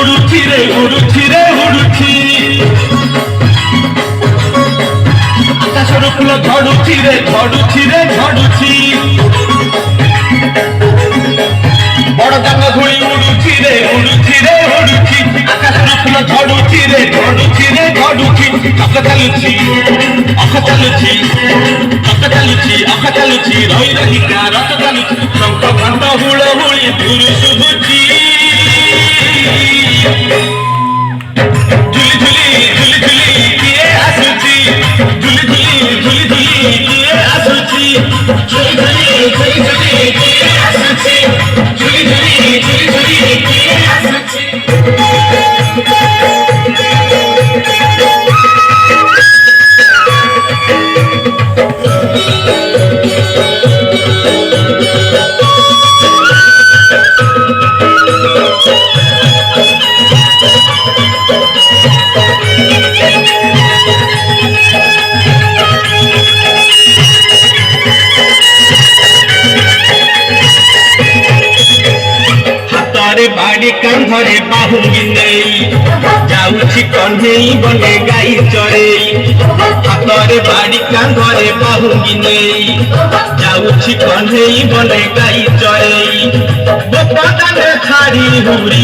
उड़ुची रे उड़ुची रे उड़ुची आकाशर फूल झड़ुची रे झड़ुची रे झड़ुची बड़ दाग धूली उड़ुची रे उड़ुची रे उड़ुची आकाशर फूल झड़ुची रे झड़ुची रे झड़ुची अख चालुची अख चालुची अख चालुची अख चालुची रही रहिका रथ चालुची शंख घंट हुलहुली दूर शुभुची झुली झुली झुली झुली किए आसुची झुली झुली झुली झुली किए आसुची झुली झुली झुली झुली किए आसुची झुली झुली झुली झुली किए आसुची बाड़ी कांधरे बाहुंगी नहीं जाऊची कन्हेई बने गाई चढ़ेई हाथरे बाड़ी कांधरे बाहुंगी नहीं जाऊची कन्हेई बने गाई चढ़ेई बोपा दाने छाड़ी हुरी